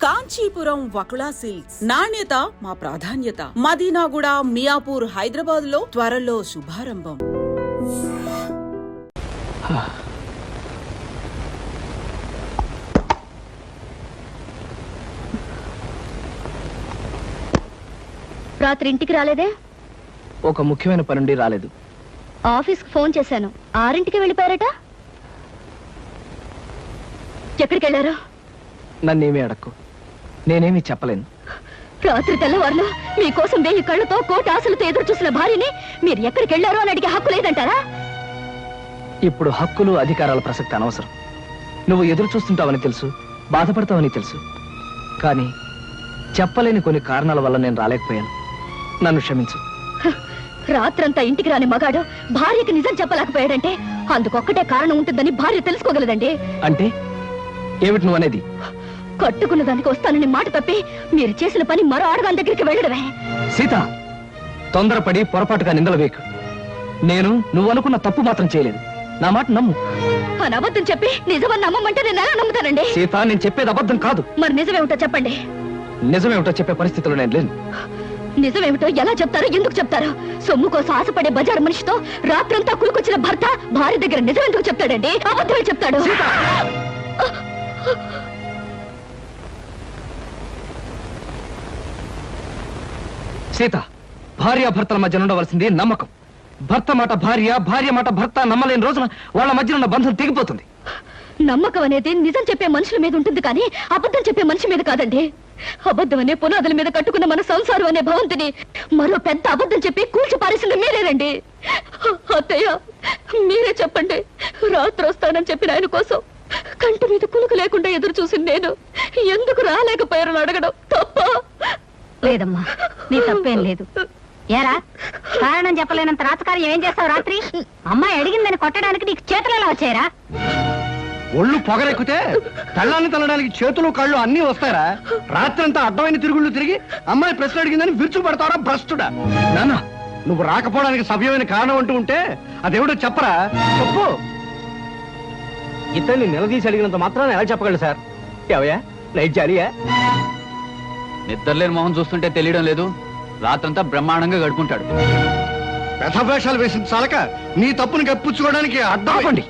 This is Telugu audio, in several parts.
కాంచీపురం వకుళా సిల్క్స్ నాణ్యత మా ప్రాధాన్యత. మదీనాగూడ, మియాపూర్, హైదరాబాద్ లో త్వరలో శుభారంభం. రాత్రి ఇంటికి రాలేదే? ఒక ముఖ్యమైన పనుండి రాలేదు. ఆఫీస్కి ఫోన్ చేశాను, 6ంటికి వెళ్ళిపోయారట. ఎక్కడికి వెళ్ళారు? నన్నేమీ అడక్కు, నేనేమీ చెప్పలేను. రాత్రి తెల్లవారులు మీకోసం 1000 కళ్ళతో కోటి ఆశలతో ఎదురు చూసిన భార్యని మీరు ఎక్కడికి వెళ్ళారో అని అడిగే హక్కు లేదంటారా? ఇప్పుడు హక్కులు అధికారాల ప్రసక్తి అనవసరం. నువ్వు ఎదురు చూస్తుంటావని తెలుసు, బాధపడతావని తెలుసు. కానీ చెప్పలేని కొన్ని కారణాల వల్ల నేను రాలేకపోయాను. నన్ను క్షమించు. రాత్రంతా ఇంటికి రాని మగాడు భార్యకి నిజం చెప్పలేకపోయాడంటే అందుకొక్కటే కారణం ఉంటుందని భార్య తెలుసుకోగలదండి. అంటే ఏమిటి నువ్వు అనేది? కట్టుకున్న దానికి వస్తానని మాట తప్పి మీరు చేసిన పని మరో ఆడదాని దగ్గరికి వెళ్ళడమే. సీత, తొందరపడి పొరపాటుగా నిందలు వేకు. నేను నువ్వు అనుకున్న తప్పు మాత్రం చేయలేదు. నా మాట నమ్ము. అని అబద్ధం చెప్పి నిజమని నమ్మమంటే నేను ఎలా నమ్ముతానండి? సీత, నేను చెప్పేది అబద్ధం కాదు. మరి నిజమేమిటో చెప్పండి. నిజమేమిటో చెప్పే పరిస్థితుల్లో నేను లేను. నిజమేమిటో ఎలా చెప్తారో, ఎందుకు చెప్తారో? సొమ్ము కోసం ఆశపడే బజారు మనిషితో రాత్రంతా కులుకొచ్చిన భర్త భార్య దగ్గర నిజం ఎందుకు చెప్తాడండి? అబద్ధమే చెప్తాడు. సీత, భార్యాభర్తల మధ్య ఉండవలసింది నమ్మకం. భర్త మాట భార్య, భార్య మాట భర్త నమ్మలేని రోజున వాళ్ళ మధ్య ఉన్న బంధం తెగిపోతుంది. నమ్మకం అనేది నిజం చెప్పే మనుషుల మీద ఉంటుంది కానీ అబద్ధం చెప్పే మనిషి మీద కాదండి. అబద్ధం అనే పునాదుల మీద కట్టుకున్న మన సంసారం అనే భవంతిని మరో పెద్ద అబద్ధం చెప్పి కూల్చి పారేసింది మీరేనండి. అత్తయ్య, మీరే చెప్పండి. రాత్రి వస్తానని చెప్పిన ఆయన కోసం కంటి మీద కులుకు లేకుండా ఎదురు చూసింది నేను ఎందుకు రాలేకపోయారని అడగడం తప్ప? లేదమ్మా, నీ తప్పేం లేదు. ఏరా, కారణం చెప్పలేనంత రాతకార్యం ఏం చేస్తావు? రాత్రి అమ్మాయి అడిగిందని కొట్టడానికి నీకు చేతులు ఎలా వచ్చాయరా? ఒళ్ళు పొగరెక్కితే తల్లాన్ని తల్లడానికి చేతులు కళ్ళు అన్ని వస్తాయరా? రాత్రంతా అడ్డమైన తిరుగుళ్ళు తిరిగి అమ్మాయి ప్రశ్న అడిగిందని విరుచు పడతారా భ్రష్టుడా? నాన్న, నువ్వు రాకపోవడానికి సవ్యమైన కారణం అంటూ ఉంటే అదేమిటో చెప్పరా? చెప్పు. ఇతన్ని నిలదీసి అడిగినంత మాత్రాన్ని ఎలా చెప్పగలరు సార్? ఎవయా నైట్ జాలియా? నిద్రలేని మొహం చూస్తుంటే తెలియడం లేదు. రాత్రంతా బ్రహ్మాండంగా గడుపుకుంటాడు. వ్యధవేషాలు వేసిన చాలక నీ తప్పును కప్పించుకోవడానికి అడ్డాపండి.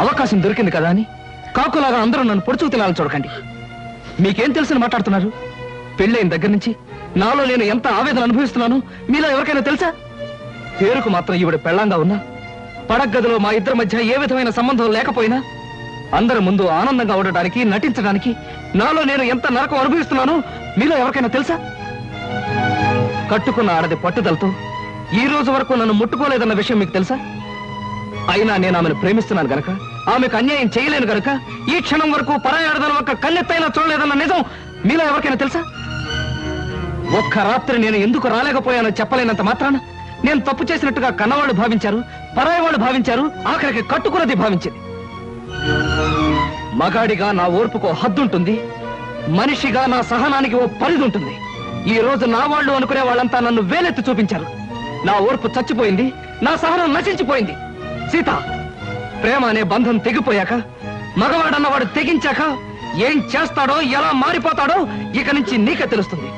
అవకాశం దొరికింది కదా అని కాకులాగా అందరూ నన్ను పొడుచుకు తినాలని చూడకండి. మీకేం తెలిసిన మాట్లాడుతున్నారు? పెళ్ళైన దగ్గర నుంచి నాలో నేను ఎంత ఆవేదన అనుభవిస్తున్నాను మీలో ఎవరికైనా తెలుసా? పేరుకు మాత్రం ఈవిడ పెళ్ళంగా ఉన్నా, పడగదిలో మా ఇద్దరి మధ్య ఏ విధమైన సంబంధం లేకపోయినా అందరి ముందు ఆనందంగా ఉండడానికి, నటించడానికి నాలో నేను ఎంత నరకం అనుభవిస్తున్నానో మీలో ఎవరికైనా తెలుసా? కట్టుకున్న ఆడది పట్టుదలతో ఈ రోజు వరకు నన్ను ముట్టుకోలేదన్న విషయం మీకు తెలుసా? అయినా నేను ఆమెను ప్రేమిస్తున్నాను గనక, ఆమెకు అన్యాయం చేయలేను గనక ఈ క్షణం వరకు పరాయి ఆడదాని ఒక్క కన్నెత్తైనా చూడలేదన్న నిజం మీలో ఎవరికైనా తెలుసా? ఒక్క రాత్రి నేను ఎందుకు రాలేకపోయానో చెప్పలేనంత మాత్రాన నేను తప్పు చేసినట్టుగా కన్నవాళ్ళు భావించారు, పరాయి వాళ్ళు భావించారు, ఆఖరికి కట్టుకున్నది భావించింది. మగాడిగా నా ఓర్పుకు హద్దుంటుంది, మనిషిగా నా సహనానికి ఓ పరిధి ఉంటుంది. ఈ రోజు నా వాళ్ళు అనుకునే వాళ్ళంతా నన్ను వేలెత్తి చూపించారు. నా ఓర్పు చచ్చిపోయింది, నా సహనం నశించిపోయింది. సీత, ప్రేమ అనే బంధం తెగిపోయాక, మగవాడన్నవాడు తెగించాక ఏం చేస్తాడో, ఎలా మారిపోతాడో ఇక నుంచి నీకే తెలుస్తుంది.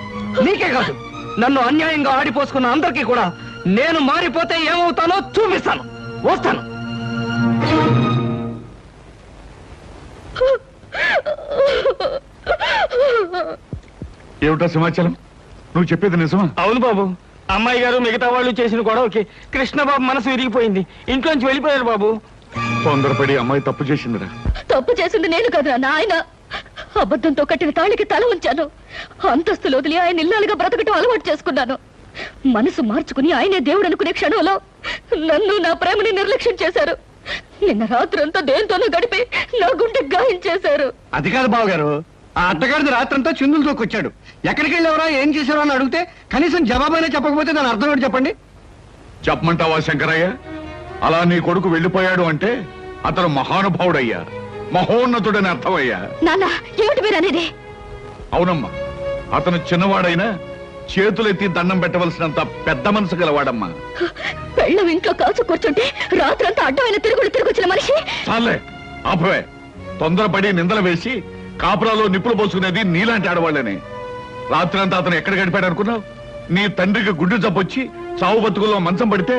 నీకే కాదు, నన్ను అన్యాయంగా ఆడిపోసుకున్న అందరికీ కూడా నేను మారిపోతే ఏమవుతానో చూపిస్తాను. వస్తాను. ఏమిటా సమాచారం? నువ్వు చెప్పేది నిజమా? అవును బాబు, అమ్మాయి గారు మిగతా వాళ్ళు చేసిన గొడవకి కృష్ణబాబు మనసు విరిగిపోయింది. ఇంట్లోంచి వెళ్ళిపోయారు బాబు. తొందరపడి అమ్మాయి తప్పు చేసిందిరా. తప్పు చేసింది నేను కదరా నాయన. అబద్ధంతో కట్టిన తాళికి తల ఉంచాను. అంతస్తులు వదిలి ఆయన ఇల్లాలుగా బ్రతకటం అలవాటు చేసుకున్నాను. మనసు మార్చుకుని ఆయనే దేవుడు అనుకునే క్షణంలో నన్ను, నా ప్రేమని నిర్లక్ష్యం చేశారు. నిన్న రాత్రంతా దేంతోనూ గడిపి నా గుండె గాయం చేశారు. అది కాదు బావగారు, ఆ అత్తగారిది రాత్రంతా చిందులు తోకొచ్చాడు. ఎక్కడికి వెళ్ళేవరా, ఏం చేశారో అని అడిగితే కనీసం జవాబైనా చెప్పకపోతే దాని అర్థం ఏంటి చెప్పండి? చెప్పమంటావా శంకరయ్య? అలా నీ కొడుకు వెళ్ళిపోయాడు అంటే అతను మహానుభావుడయ్యా, మహోన్నతుడని అర్థమయ్యా. నాన్న, ఏమిటి మీరు అనేది? అవునమ్మా, అతను చిన్నవాడైనా చేతులెత్తి దండం పెట్టవలసినంత పెద్ద మనసు గలవాడమ్మా. పెళ్ళం ఇంట్లో కాచు కూర్చుంటే రాత్రంతా అడ్డమైన తిరుగులు తిరిగొచ్చిన మనిషి. చాలే, ఆపవే. తొందరపడి నిందలు వేసి కాపురాలో నిప్పులు పోసుకునేది నీలాంటి ఆడవాళ్ళనే. రాత్రి అంతా అతను ఎక్కడ గడిపాడు అనుకున్నావు? నీ తండ్రికి గుడ్డు జబ్బొచ్చి చావు బతుకుల్లో మంచం పడితే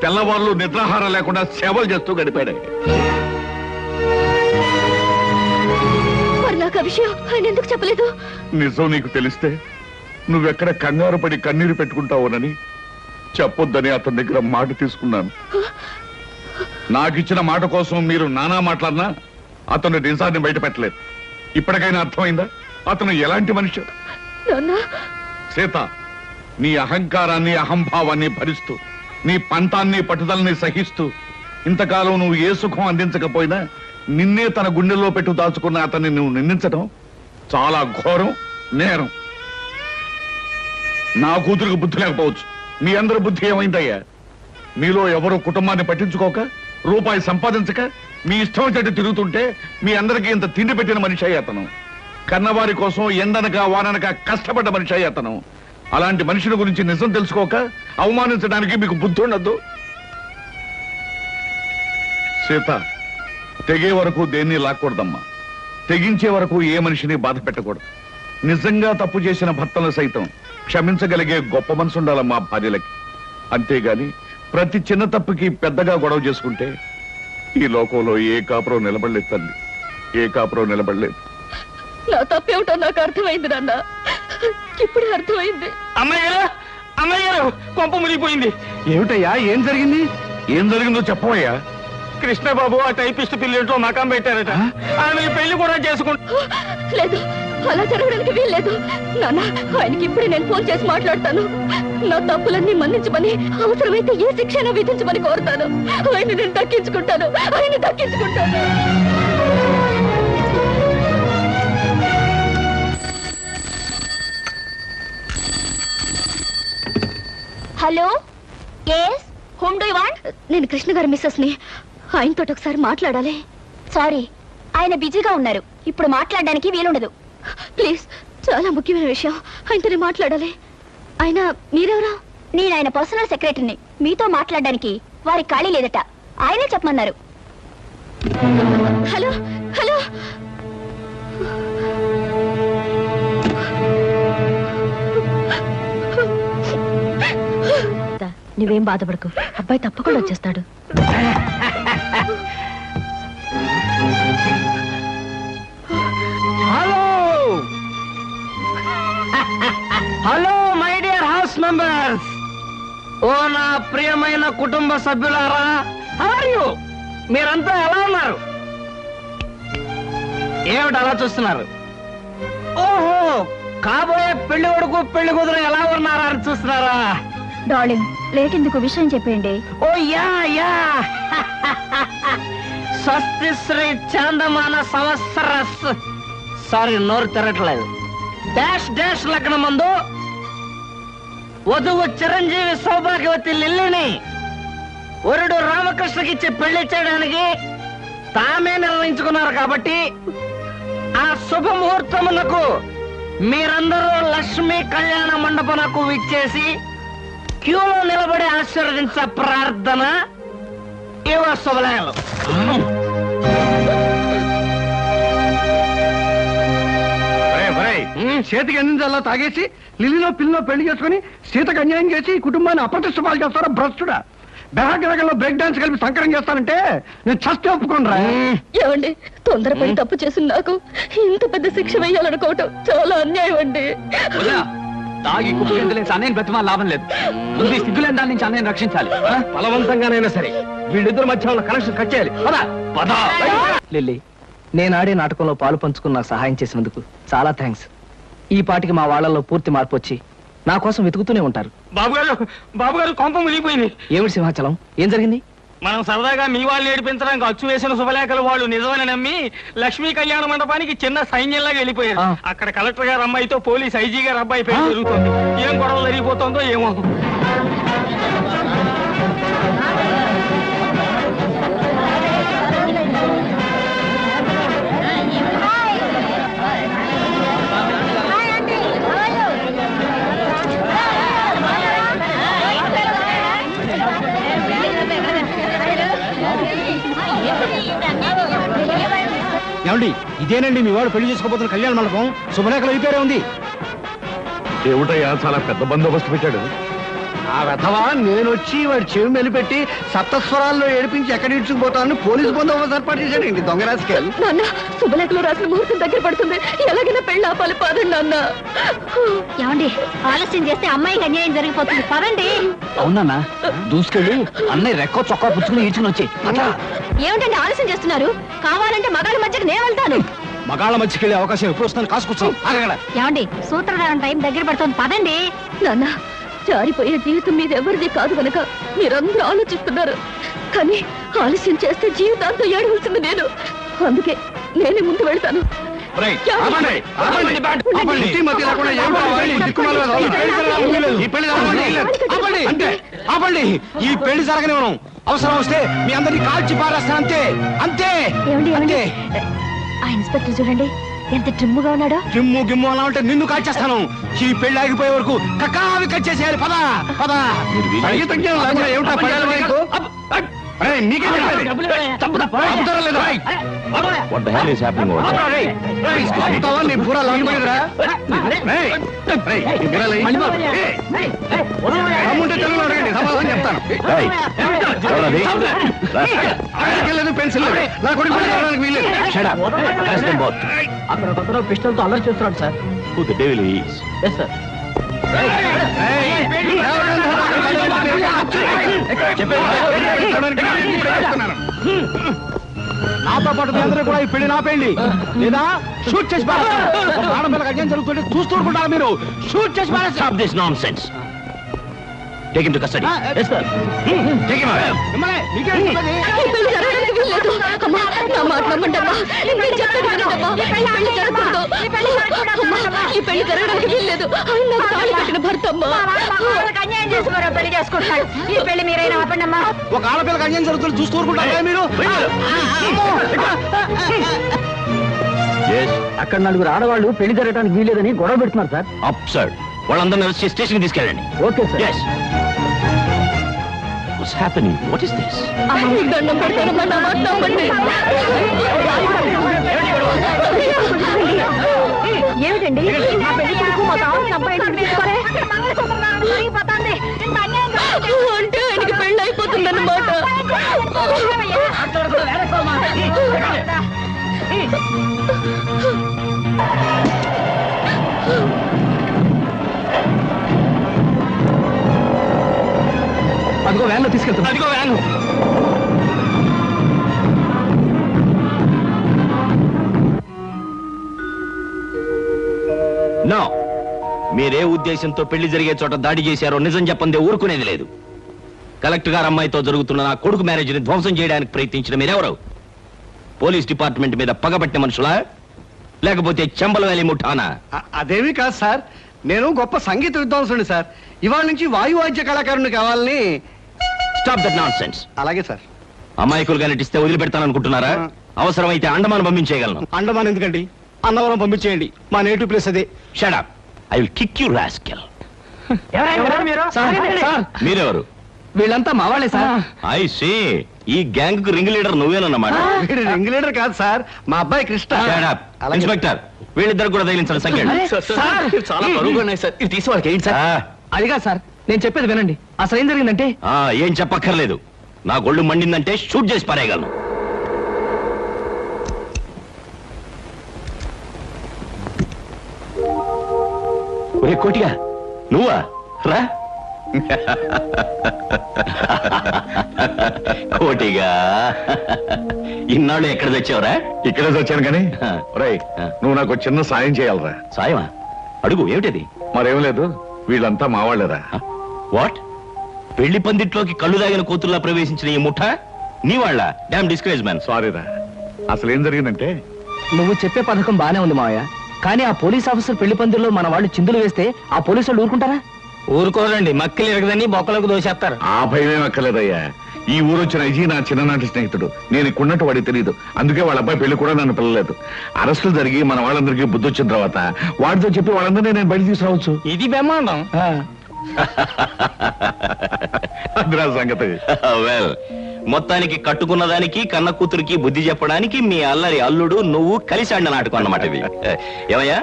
తెల్లవాళ్ళు నిద్రాహారం లేకుండా సేవలు చేస్తూ గడిపాడే. మరి నాకు ఆ విషయం ఆయన ఎందుకు చెప్పలేదు? నిజం నీకు తెలిస్తే నువ్వెక్కడ కంగారు పడి కన్నీరు పెట్టుకుంటావునని చెప్పొద్దని అతని దగ్గర మాట తీసుకున్నాను. నాకిచ్చిన మాట కోసం మీరు నానా మాట్లాడినా అతను నిజాన్ని బయట పెట్టలేదు. ఇప్పటికైనా అర్థమైందా అతను ఎలాంటి మనిషి? సీత, నీ అహంకారాన్ని అహంభావాన్ని భరిస్తూ నీ పంతాన్ని పట్టుదలని సహిస్తూ ఇంతకాలం నువ్వు ఏ సుఖం అందించకపోయినా నిన్నే తన గుండెల్లో పెట్టు దాచుకున్న అతన్ని నువ్వు నిందించడం చాలా ఘోరం, నేరం. నా కూతురికి బుద్ధి లేకపోవచ్చు, మీ అందరి బుద్ధి ఏమైందయ్యా? మీలో ఎవరు కుటుంబాన్ని పట్టించుకోక రూపాయి సంపాదించక మీ ఇష్టం చెట్టు తిరుగుతుంటే మీ అందరికీ ఇంత తిండి పెట్టిన మనిషి అయ్యి అతను. కన్నవారి కోసం ఎండనక వాననక కష్టపడ్డ మనిషి అయ్యి అతను. అలాంటి మనుషుల గురించి నిజం తెలుసుకోక అవమానించడానికి మీకు బుద్ధి ఉండద్దు. సీత, తెగే వరకు దేన్ని లాక్కూడదమ్మా. తెగించే వరకు ఏ మనిషిని బాధ పెట్టకూడదు. నిజంగా తప్పు చేసిన భర్తలు సైతం క్షమించగలిగే గొప్ప మనసు ఉండాలమ్మా భార్యలకి. అంతేగాని ప్రతి చిన్న తప్పుకి పెద్దగా గొడవ చేసుకుంటే ఈ లోకంలో ఏ కాపురం నిలబడలేదు తల్లి, ఏ కాపురం నిలబడలేదు. నా తప్పేమిటో నాకు అర్థమైంది నాన్న, ఇప్పుడే అర్థమైంది. అమ్మాయి గారు కొంప మునిగిపోయింది. ఏమిటయ్యా, ఏం జరిగింది? ఏం జరిగిందో చెప్పవయ్యా. కృష్ణబాబు ఆ టైపిస్ట్ పిల్లలతో మకాం పెట్టారట. ఆయన పెళ్లి కూడా చేసుకుంటా. లేదు, అలా జరగడానికి వీల్లేదు నాన్న. ఆయనకి ఇప్పుడే నేను ఫోన్ చేసి మాట్లాడతాను. నా తప్పులన్నీ మన్నించమని, అవసరమైతే ఏ శిక్షణ విధించమని కోరుతాను. ఆయన నేను దక్కించుకుంటాను, ఆయన దక్కించుకుంటాను. Hello, yes, whom do you want? నేను కృష్ణ గారి మిస్సెస్ ని. ఆయనతో ఒకసారి మాట్లాడాలి. సారీ, ఆయన బిజీగా ఉన్నారు, ఇప్పుడు మాట్లాడడానికి వీలుండదు. ప్లీజ్, చాలా ముఖ్యమైన విషయం, ఆయనతో మాట్లాడాలి. ఆయన మీరెవరా? నేను ఆయన పర్సనల్ సెక్రటరీని. మీతో మాట్లాడడానికి వారి ఖాళీ లేదట, ఆయనే చెప్పమన్నారు. హలో హలో, నువ్వేం బాధపడకు, అబ్బాయి తప్పకుండా వచ్చేస్తాడు. Hello hello my dear house members, ఓ నా ప్రియమైన కుటుంబ సభ్యులారా, హౌ ఆర్ యు? మీరంతా ఎలా ఉన్నారు? ఏమిటి అలా చూస్తున్నారు? ఓహో, కాబోయే పెళ్లి కొడుకు పెళ్లి కూతురు ఎలా ఉన్నారా అని చూస్తున్నారా? డార్లింగ్, లేట్ ఎందుకు, విషయం చెప్పండి. ఓ యా యా స్వస్తి శ్రీ చాందమాన సంవత్సర, సారీ నోరు తిరగట్లేదు, డాష్ డాష్ లగ్నం ముందు వధువు చిరంజీవి సౌభాగ్యవతి లిల్లిని వరుడు రామకృష్ణకి ఇచ్చి పెళ్లి చేయడానికి తామే నిర్ణయించుకున్నారు. కాబట్టి ఆ శుభముహూర్తమునకు మీరందరూ లక్ష్మీ కళ్యాణ మండపమునకు విచ్చేసి క్యూలో నిలబడి ఆశీర్వదించ ప్రార్థన. ఇవ శుభలేఖలు. చేతికి అందించాలా తాగేసి లిల్లిలో పిల్లలో పెళ్లి చేసుకుని సీతకు అన్యాయం చేసి ఈ కుటుంబాన్ని అప్రతిష్ట పాలు చేస్తారా భ్రష్టుడా? బెహగ్రగంలో బ్రేక్ డాన్స్ కలిపి సంకరం చేస్తానంటే నేను చస్తే ఒప్పుకోనరా. ఏమండి, తొందరపడి తప్పు చేసిన నాకు ఇంత పెద్ద శిక్ష వేయాలనుకోవటం చాలా అన్యాయం అండి. తాగి కుప్పు కిందలేసి అన్నయ్యని బ్రతిమా లాభం లేదు. ముందు సిగ్గులేని దాని నుంచి అన్నయ్యని రక్షించాలి. బలవంతంగానైనా సరే వీళ్ళిద్దరు మధ్య ఉన్న కనెక్షన్ కట్ చేయాలి. లిల్లీ, నేను ఆడే నాటకంలో పాలు పంచుకుని నాకు సహాయం చేసినందుకు చాలా థ్యాంక్స్. ఈ పాటికి మా వాళ్ళలో పూర్తి మార్పు వచ్చి నా కోసం వెతుకుతూనే ఉంటారు. బాబు గారు కొంప మునిగిపోయింది. ఏమిటి సింహాచలం, ఏం జరిగింది? మనం సరదాగా మీ వాళ్ళు ఏడిపించడానికి అచ్చు వేసిన శుభలేఖలు వాళ్ళు నిజమని నమ్మి లక్ష్మీ కళ్యాణ మండపానికి చిన్న సైన్యంలాగా వెళ్ళిపోయారు. అక్కడ కలెక్టర్ గారు అమ్మాయితో పోలీస్ ఐజీ గారు అబ్బాయి పేరు జరుగుతుంది. ఏం గొడవ జరిగిపోతుందో ఏమో. ఏమండి ఇదేనండి మీ వాడు పెళ్లి చేసుకోబోతున్న కళ్యాణ మండపం శుభలేఖలు అయిపోయారే ఉంది. ఏమిటయ్యా చాలా పెద్ద బందోబస్తు పెట్టాడు. ఆ వెధవా నేను వచ్చి వాడి చెవి మెలిపెట్టి సప్తస్వరాల్లో ఏడిపించి ఎక్కడ ఇడ్చుకుపోతానని పోలీసు బందోబస్తు ఏర్పాటు చేశాడండి దొంగరాజకీయాలు. నాన్న శుభలేఖలో రాసిన ముహూర్తం దగ్గర పడుతుంది, ఎలాగైనా పెళ్ళి ఆపాలి, పదండి నాన్న. ఏమండి ఆలస్యం చేస్తే అమ్మాయికి అన్యాయం జరిగిపోతుంది, పదండి. అవునా దూసుకెళ్ళి అన్నయ్య రెక్కో చొక్కా పుచ్చుకుని ఈడ్చుకుని వచ్చి ఏమిటండి ఆలస్యం చేస్తున్నారు? కావాలంటే మగాళ్ళ మధ్యకి నేను వెళ్తాను. మగాళ్ళ మధ్యకెళ్ళే అవకాశం ఎప్పుడు వస్తాను కాసుకొచ్చాం. ఏమండి సూత్రధారం టైం దగ్గర పడుతుంది, పదండి. నాన్న జారిపోయే జీవితం మీద ఎవరిది కాదు కనుక మీరందరూ ఆలోచిస్తున్నారు, కానీ ఆలస్యం చేస్తే జీవితాంతం ఏడవలసింది నేను. అందుకే నేనే ముందు వెళ్తాను. ఆపండి, ఈ పెళ్లి జరగనివ్వను. అవసరం వస్తే మీ అందరినీ కాల్చి పారేస్తాను, అంతే అంతే. ఏమండి ఆ ఇన్స్పెక్టర్ చూడండి ఎంత ట్రిమ్ముగా ఉన్నాడో. గిమ్ము అలా ఉంటే నిన్ను కాల్చేస్తాను. ఈ పెళ్లి ఆగిపోయే వరకు కక్కావి కచ్చేసేయాలి. పద పద. ఏమిటా పడాలి మీకు? మీకే నీ బుర్ర లాగిపోయిందిరా. అమ్ముంటే తెలుగులో అడగండి, సమాధానం చెప్తాను. లేదు పెన్సిల్ లేదు, నా కొడుకు పెళ్ళడానికి వీల్లేదు. అక్కడ పిస్టల్ తో అల్లరి చేస్తున్నాడు సార్. నాతో పాటు మీ అందరూ కూడా ఈ పెళ్లి నాపేయండి, లేదా షూట్ చేసి పారేస్తాను. ఆడపిల్లకి అన్యాయం జరుగుతుంటే చూస్తూ ఊరుకుంటారు మీరు. షూట్ చేసి పారేస్తాను. Take him to custody. Yes, sir. Take him out. ఈ పెళ్లి జరగడానికి వీల్లేదు. అమ్మా, నా మాట నమ్మండమ్మా. నేను చెప్పేది వినండమ్మా. ఈ పెళ్లి జరగకూడదు. అమ్మా, ఈ పెళ్లి జరగడానికి వీల్లేదు. ఆయన నాకు తాళి కట్టిన భర్త అమ్మా. అన్యాయం చేసి మరో పెళ్లి చేసుకుంటాడు. ఈ పెళ్లి మీరైనా ఆపండమ్మా. ఒక ఆడపిల్లకి అన్యాయం జరుగుతుంది చూస్తూ ఊరుకుంటారా మీరు? అక్కడ నలుగురు ఆడవాళ్ళు పెళ్లి జరగడానికి వీల్లేదని గొడవ పెడుతున్నారు సార్. అప్సర్డ్. వాళ్ళందరినీ అరెస్ట్ చేసి స్టేషన్కి తీసుకెళ్ళండి. Okay sir. yes. What's happening? What is this? మీకు దండం పెడతానమ్మా, నా మాట నమ్మండి. ఏమిటండి నా పెళ్లి కొడుకు మా తాత అబ్బాయి తీసుకోలే అంటే ఆయనకి పెళ్లి అయిపోతుందన్నమాట. అదిగో వ్యాన్లో తీసుకెళ్తాను. అదిగో వ్యాన్. నో, మీరే ఉద్దేశంతో పెళ్లి జరిగే చోట దాడి చేశారో నిజం చెప్పందే ఊరుకునేది లేదు. కలెక్టర్ గారు అమ్మాయితో జరుగుతున్న నా కొడుకు మ్యారేజ్ ని ధ్వంసం చేయడానికి ప్రయత్నించిన మీరెవరు? పోలీస్ డిపార్ట్మెంట్ మీద పగబట్టిన మనుషులా, లేకపోతే చెంబల వ్యాలీ ముఠానా? అదేమీ కాదు సార్, నేను గొప్ప సంగీత విద్వాంసుని సార్. ఇవాళ నుంచి వాయువాద్య కళాకారుని కావాలని. Stop that nonsense. అలాగే సార్. అమాయకులుగా నటిస్తే వదిలిపెడతాననుకుంటున్నారా? అవసరమైతే అండమాన్ పంపించేయగలను. అండమాన్ ఎందుకండి, అన్నవరం పంపించేయండి, మా నేటివ్ ప్లేస్ అదే. Shut up. I will kick you rascal. మీరెవరు? వీళ్ళంతా మా వాళ్ళే సార్. I see. ఈ గ్యాంగ్ కు రింగ్ లీడర్ నువ్వేనన్నమాట. వీడు రింగ్ లీడర్ కాదు సార్, మా అబ్బాయి కృష్ణ. Shut up. ఇన్స్పెక్టర్, వీళ్ళిద్దరు కూడా తగిలించాలి సంఖ్య. చాలా బరువుగా ఉన్నాయి సార్, ఇది తీసి వాళ్ళకి ఏంటి సార్? అదిగా సార్, నేను చెప్పేది వినండి. అసలు ఏం జరిగిందంటే ఏం చెప్పక్కర్లేదు. నా గొళ్ళు మండిందంటే షూట్ చేసి పారేయగలను. ఒరే కోటిగా, నువ్వా? రా. కోటిగా, ఇన్నాళ్ళు ఎక్కడ తెచ్చావురా? ఇక్కడే వచ్చాను కానీ ఒరేయ్, నువ్వు నాకు చిన్న సాయం చేయాలరా. సాయమా? అడుగు. ఏమిటది? మరేం లేదు, వీళ్ళంతా మా వాళ్ళేరా. వాట్? పెళ్లి పందిట్లోకి కళ్ళు దాగిన కూతుర్లా ప్రవేశించిన ఈ ముఠ నీ వాళ్ళ? Damn discourage man. సారీరా, అసలు ఏం జరిగిందంటే, నువ్వు చెప్పే పథకం బానే ఉంది మావయ్య, కానీ ఆ పోలీస్ ఆఫీసర్ పెళ్లి పందిరిలో మన వాళ్ళు చిందులు వేస్తే ఆ పోలీసు వాళ్ళు ఊరుకుంటారా? ఊరుకోరండి, మక్కలు ఎరగదని బొక్కలకు దోసేస్తారు. ఆ భయమేం అక్కర్లేదయ్యా. ఈ ఊరు వచ్చిన అజీ నా చిన్ననాటి స్నేహితుడు. నేను ఇక్కడున్నట్టు వాడికి తెలియదు, అందుకే వాళ్ళ అబ్బాయి పెళ్లి కూడా నన్ను పిల్లలేదు. అరెస్టులు జరిగి మన వాళ్ళందరికీ బుద్ధి వచ్చిన తర్వాత వాడితో చెప్పి వాళ్ళందరినీ నేను బయట తీసుకురావచ్చు. ఇది బ్రహ్మాండం. అదిరా సంగతి. వెల్, మొత్తానికి కట్టుకున్న దానికి కన్న కూతురికి బుద్ధి చెప్పడానికి మీ అల్లరి అల్లుడు నువ్వు కలిసి ఆడిన నాటకం అన్నమాట ఇది. ఏమయ్యా,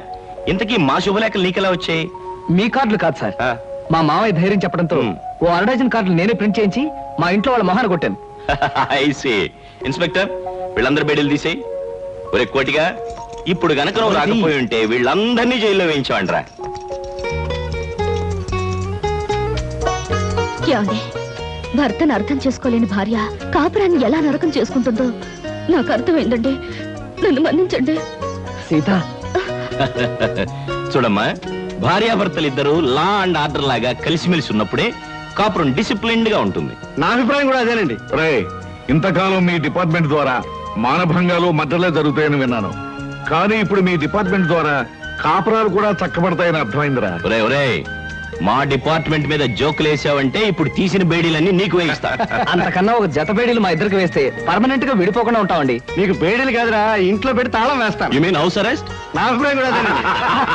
ఇంతకీ మా శుభలేఖలు నీకెలా వచ్చాయి? మీ కార్డులు కాదు సార్, ఆ. మా మావయ్య ధైర్యం చెప్పడంతో ఓ అరడజన్ కార్డులు నేనే ప్రింట్ చేయించి మా ఇంట్లో వాళ్ళ మొహాన కొట్టాను. ఐసీ. ఇన్స్పెక్టర్, వీళ్ళందరి బేడీలు తీసేయి. ఒరే కోటిగా, ఇప్పుడు గనక నువ్వు రాకపోయి ఉంటే వీళ్ళందరినీ జైల్లో వేయించావంట్రా. ఏమండి, భర్తను అర్థం చేసుకోలేని భార్య కాపురాన్ని ఎలా నరకం చేసుకుంటుందో నాకు అర్థమైందండి. నన్ను మన్నించండి. సీత, చూడమ్మా, భార్యాభర్తలిద్దరూ లా అండ్ ఆర్డర్ లాగా కలిసిమెలిసి ఉన్నప్పుడే కాపురం డిసిప్లిన్డ్ గా ఉంటుంది. నా అభిప్రాయం కూడా అదేనండి. రే, ఇంతకాలం మీ డిపార్ట్మెంట్ ద్వారా మానభంగాలు మద్దలే జరుగుతాయని విన్నాను, కానీ ఇప్పుడు మీ డిపార్ట్మెంట్ ద్వారా కాపురాలు కూడా చక్కబడతాయని అర్థమైందిరా. ఒరే ఒరే, మా డిపార్ట్మెంట్ మీద జోకులు వేసావంటే ఇప్పుడు తీసిన బేడీలన్నీ నీకు వేయిస్తా. అంతకన్నా ఒక జత బేడీలు మా ఇద్దరికి వేస్తే పర్మనెంట్ గా విడిపోకుండా ఉంటామండి. నీకు బేడీలు కాదురా, ఇంట్లో పెట్టి తాళం వేస్తాను. You mean house arrest? నా అభిప్రాయం కూడా అదేనండి.